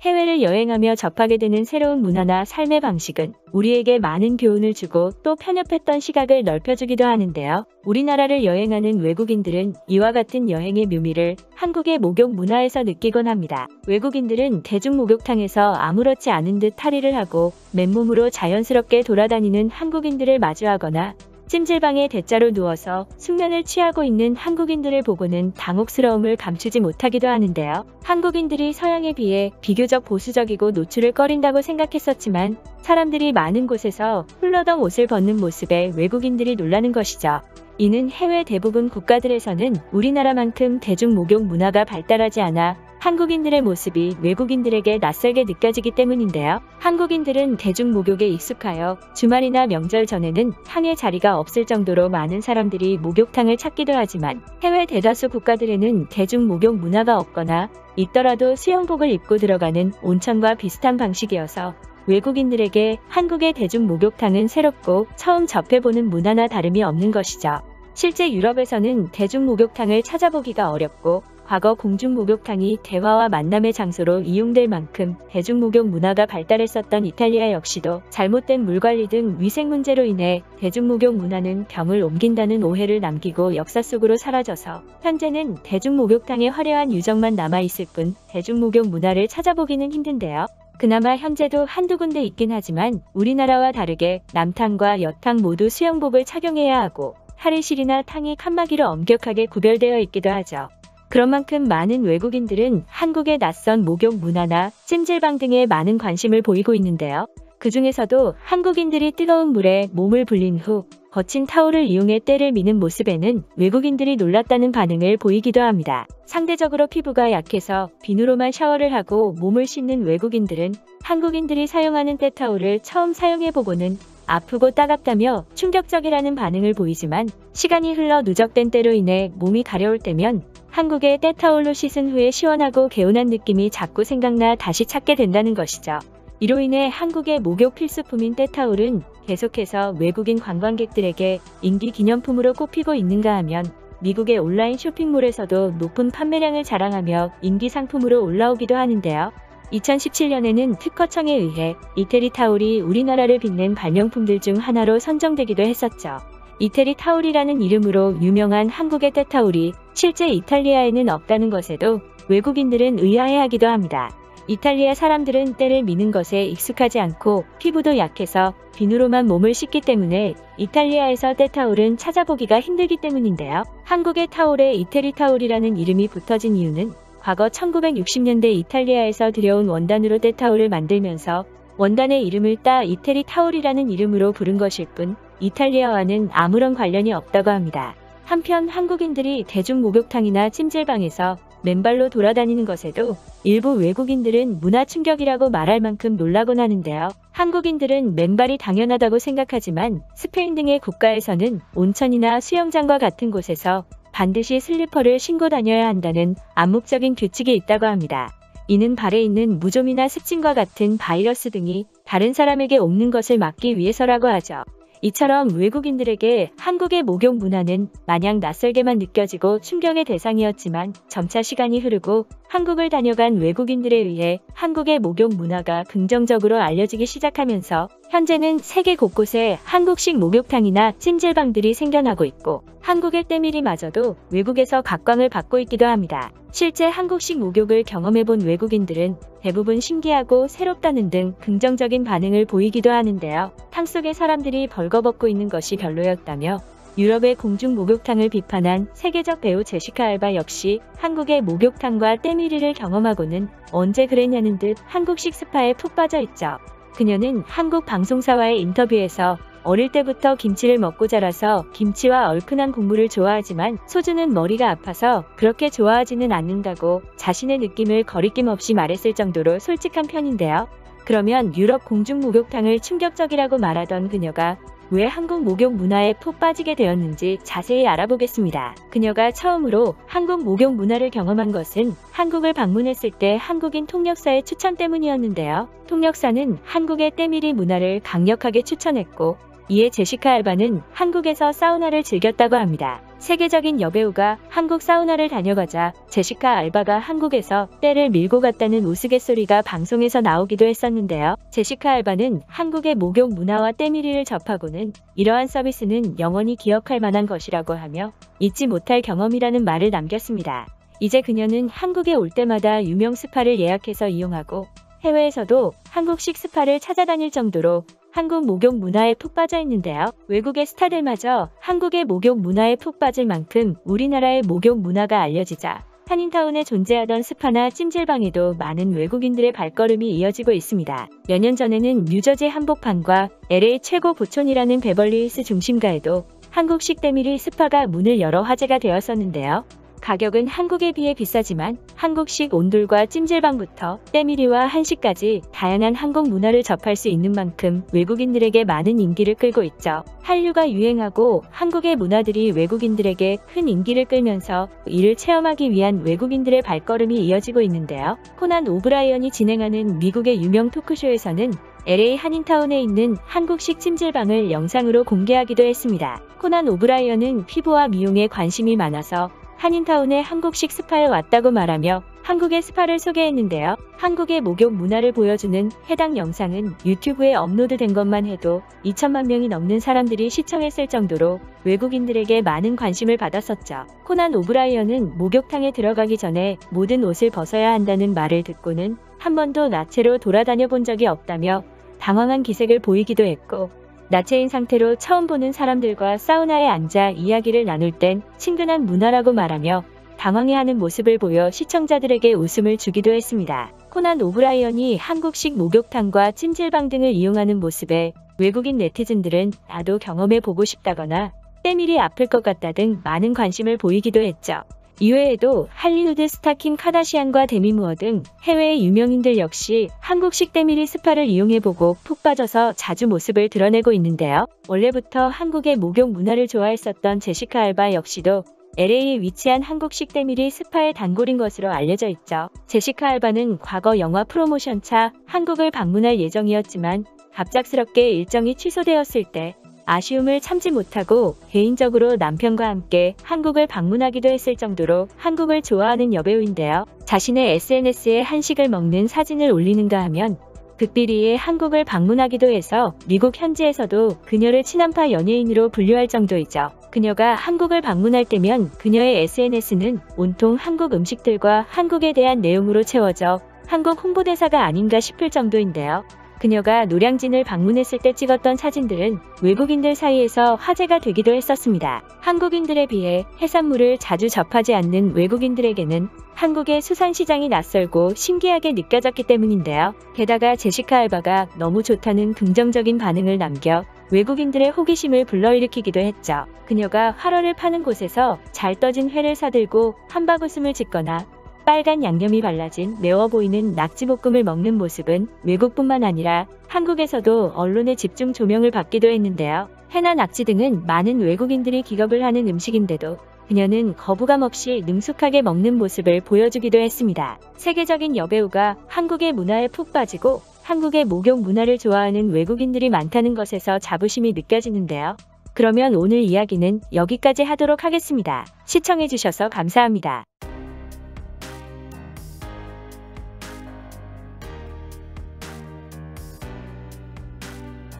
해외를 여행하며 접하게 되는 새로운 문화나 삶의 방식은 우리에게 많은 교훈을 주고 또 편협했던 시각을 넓혀주기도 하는데요. 우리나라를 여행하는 외국인들은 이와 같은 여행의 묘미를 한국의 목욕 문화에서 느끼곤 합니다. 외국인들은 대중 목욕탕에서 아무렇지 않은 듯 탈의를 하고 맨몸으로 자연스럽게 돌아다니는 한국인들을 마주하거나 찜질방에 대자로 누워서 숙면을 취하고 있는 한국인들을 보고는 당혹스러움을 감추지 못하기도 하는데요. 한국인들이 서양에 비해 비교적 보수적이고 노출을 꺼린다고 생각했었지만 사람들이 많은 곳에서 훌러덩 옷을 벗는 모습에 외국인들이 놀라는 것이죠. 이는 해외 대부분 국가들에서는 우리나라만큼 대중 목욕 문화가 발달하지 않아 한국인들의 모습이 외국인들에게 낯설게 느껴지기 때문인데요. 한국인들은 대중 목욕에 익숙하여 주말이나 명절 전에는 탕의 자리가 없을 정도로 많은 사람들이 목욕탕을 찾기도 하지만 해외 대다수 국가들에는 대중 목욕 문화가 없거나 있더라도 수영복을 입고 들어가는 온천과 비슷한 방식이어서 외국인들에게 한국의 대중 목욕탕은 새롭고 처음 접해보는 문화나 다름이 없는 것이죠. 실제 유럽에서는 대중 목욕탕을 찾아보기가 어렵고 과거 공중 목욕탕이 대화와 만남의 장소로 이용될 만큼 대중 목욕 문화가 발달했었던 이탈리아 역시도 잘못된 물 관리 등 위생 문제로 인해 대중 목욕 문화는 병을 옮긴다는 오해를 남기고 역사 속으로 사라져서 현재는 대중 목욕탕의 화려한 유적만 남아있을 뿐 대중 목욕 문화를 찾아보기는 힘든데요. 그나마 현재도 한두 군데 있긴 하지만 우리나라와 다르게 남탕과 여탕 모두 수영복을 착용해야 하고 탈의실이나 탕이 칸막이로 엄격하게 구별되어 있기도 하죠. 그런 만큼 많은 외국인들은 한국의 낯선 목욕 문화나 찜질방 등에 많은 관심을 보이고 있는데요. 그 중에서도 한국인들이 뜨거운 물에 몸을 불린 후 거친 타올을 이용해 때를 미는 모습에는 외국인들이 놀랐다는 반응을 보이기도 합니다. 상대적으로 피부가 약해서 비누로만 샤워를 하고 몸을 씻는 외국인들은 한국인들이 사용하는 때타올을 처음 사용해보고는 아프고 따갑다며 충격적이라는 반응을 보이지만 시간이 흘러 누적된 때로 인해 몸이 가려울 때면 한국의 때타올로 씻은 후에 시원하고 개운한 느낌이 자꾸 생각나 다시 찾게 된다는 것이죠. 이로 인해 한국의 목욕 필수품인 때타올은 계속해서 외국인 관광객들에게 인기 기념품으로 꼽히고 있는가 하면 미국의 온라인 쇼핑몰에서도 높은 판매량을 자랑하며 인기 상품으로 올라오기도 하는데요. 2017년에는 특허청에 의해 이태리 타올이 우리나라를 빛낸 발명품들 중 하나로 선정되기도 했었죠. 이태리 타올이라는 이름으로 유명한 한국의 때타올이 실제 이탈리아에는 없다는 것에도 외국인들은 의아해하기도 합니다. 이탈리아 사람들은 때를 미는 것에 익숙하지 않고 피부도 약해서 비누로만 몸을 씻기 때문에 이탈리아에서 때타올은 찾아보기가 힘들기 때문인데요. 한국의 타올에 이태리 타올이라는 이름이 붙어진 이유는 과거 1960년대 이탈리아에서 들여온 원단으로 때타올을 만들면서 원단의 이름을 따 이태리 타올이라는 이름으로 부른 것일 뿐 이탈리아와는 아무런 관련이 없다고 합니다. 한편 한국인들이 대중 목욕탕이나 찜질방에서 맨발로 돌아다니는 것에도 일부 외국인들은 문화 충격이라고 말할 만큼 놀라곤 하는데요. 한국인들은 맨발이 당연하다고 생각하지만 스페인 등의 국가에서는 온천이나 수영장과 같은 곳에서 반드시 슬리퍼를 신고 다녀야 한다는 암묵적인 규칙이 있다고 합니다. 이는 발에 있는 무좀이나 습진과 같은 바이러스 등이 다른 사람에게 옮는 것을 막기 위해서라고 하죠. 이처럼 외국인들에게 한국의 목욕 문화는 마냥 낯설게만 느껴지고 충격의 대상이었지만 점차 시간이 흐르고 한국을 다녀간 외국인들에 의해 한국의 목욕 문화가 긍정적으로 알려지기 시작하면서 현재는 세계 곳곳에 한국식 목욕탕이나 찜질방들이 생겨나고 있고 한국의 때밀이마저도 외국에서 각광을 받고 있기도 합니다. 실제 한국식 목욕을 경험해본 외국인들은 대부분 신기하고 새롭다는 등 긍정적인 반응을 보이기도 하는데요. 탕 속에 사람들이 벌거벗고 있는 것이 별로였다며 유럽의 공중 목욕탕을 비판한 세계적 배우 제시카 알바 역시 한국의 목욕탕과 때밀이를 경험하고는 언제 그랬냐는 듯 한국식 스파에 푹 빠져 있죠. 그녀는 한국 방송사와의 인터뷰에서 어릴 때부터 김치를 먹고 자라서 김치와 얼큰한 국물을 좋아하지만 소주는 머리가 아파서 그렇게 좋아하지는 않는다고 자신의 느낌을 거리낌 없이 말했을 정도로 솔직한 편인데요. 그러면 유럽 공중 목욕탕을 충격적이라고 말하던 그녀가 왜 한국 목욕 문화에 푹 빠지게 되었는지 자세히 알아보겠습니다. 그녀가 처음으로 한국 목욕 문화를 경험한 것은 한국을 방문했을 때 한국인 통역사의 추천 때문이었는데요. 통역사는 한국의 때밀이 문화를 강력하게 추천했고 이에 제시카 알바는 한국에서 사우나를 즐겼다고 합니다. 세계적인 여배우가 한국 사우나를 다녀가자 제시카 알바가 한국에서 때를 밀고 갔다는 우스갯소리가 방송에서 나오기도 했었는데요. 제시카 알바는 한국의 목욕 문화와 때밀이를 접하고는 이러한 서비스는 영원히 기억할 만한 것이라고 하며 잊지 못할 경험이라는 말을 남겼습니다. 이제 그녀는 한국에 올 때마다 유명 스파를 예약해서 이용하고 해외에서도 한국식 스파를 찾아다닐 정도로 한국 목욕 문화에 푹 빠져 있는데요. 외국의 스타들마저 한국의 목욕 문화에 푹 빠질 만큼 우리나라의 목욕 문화가 알려지자 한인타운에 존재하던 스파나 찜질방에도 많은 외국인들의 발걸음이 이어지고 있습니다. 몇 년 전에는 뉴저지 한복판과 LA 최고 부촌이라는 베벌리힐스 중심가에도 한국식 때밀이 스파가 문을 열어 화제가 되었었는데요. 가격은 한국에 비해 비싸지만 한국식 온돌과 찜질방부터 때밀이와 한식까지 다양한 한국 문화를 접할 수 있는 만큼 외국인들에게 많은 인기를 끌고 있죠. 한류가 유행하고 한국의 문화들이 외국인들에게 큰 인기를 끌면서 이를 체험하기 위한 외국인들의 발걸음이 이어지고 있는데요. 코난 오브라이언이 진행하는 미국의 유명 토크쇼에서는 LA 한인타운에 있는 한국식 찜질방을 영상으로 공개하기도 했습니다. 코난 오브라이언은 피부와 미용에 관심이 많아서 한인타운의 한국식 스파에 왔다고 말하며 한국의 스파를 소개했는데요. 한국의 목욕 문화를 보여주는 해당 영상은 유튜브에 업로드된 것만 해도 2천만 명이 넘는 사람들이 시청했을 정도로 외국인들에게 많은 관심을 받았었죠. 코난 오브라이언은 목욕탕에 들어가기 전에 모든 옷을 벗어야 한다는 말을 듣고는 한 번도 나체로 돌아다녀 본 적이 없다며 당황한 기색을 보이기도 했고, 나체인 상태로 처음 보는 사람들과 사우나에 앉아 이야기를 나눌 땐 친근한 문화라고 말하며 당황해하는 모습을 보여 시청자들에게 웃음을 주기도 했습니다. 코난 오브라이언이 한국식 목욕탕과 찜질방 등을 이용하는 모습에 외국인 네티즌들은 나도 경험해보고 싶다거나 때밀이 아플 것 같다 등 많은 관심을 보이기도 했죠. 이외에도 할리우드 스타 킴 카다시안과 데미 무어 등 해외의 유명인들 역시 한국식 때밀이 스파를 이용해보고 푹 빠져서 자주 모습을 드러내고 있는데요. 원래부터 한국의 목욕 문화를 좋아했었던 제시카 알바 역시도 LA에 위치한 한국식 때밀이 스파의 단골인 것으로 알려져 있죠. 제시카 알바는 과거 영화 프로모션차 한국을 방문할 예정이었지만 갑작스럽게 일정이 취소되었을 때 아쉬움을 참지 못하고 개인적으로 남편과 함께 한국을 방문하기도 했을 정도로 한국을 좋아하는 여배우인데요. 자신의 SNS에 한식을 먹는 사진을 올리는가 하면 극비리에 한국을 방문하기도 해서 미국 현지에서도 그녀를 친한파 연예인으로 분류할 정도이죠. 그녀가 한국을 방문할 때면 그녀의 SNS는 온통 한국 음식들과 한국에 대한 내용으로 채워져 한국 홍보대사가 아닌가 싶을 정도인데요. 그녀가 노량진을 방문했을 때 찍었던 사진들은 외국인들 사이에서 화제가 되기도 했었습니다. 한국인들에 비해 해산물을 자주 접하지 않는 외국인들에게는 한국의 수산시장이 낯설고 신기하게 느껴졌기 때문인데요. 게다가 제시카 알바가 너무 좋다는 긍정적인 반응을 남겨 외국인들의 호기심을 불러일으키기도 했죠. 그녀가 활어를 파는 곳에서 잘 떠진 회를 사들고 한바구음을 짓거나 빨간 양념이 발라진 매워 보이는 낙지볶음을 먹는 모습은 외국뿐만 아니라 한국에서도 언론의 집중 조명을 받기도 했는데요. 회나 낙지 등은 많은 외국인들이 기겁을 하는 음식인데도 그녀는 거부감 없이 능숙하게 먹는 모습을 보여주기도 했습니다. 세계적인 여배우가 한국의 문화에 푹 빠지고 한국의 목욕 문화를 좋아하는 외국인들이 많다는 것에서 자부심이 느껴지는데요. 그러면 오늘 이야기는 여기까지 하도록 하겠습니다. 시청해주셔서 감사합니다.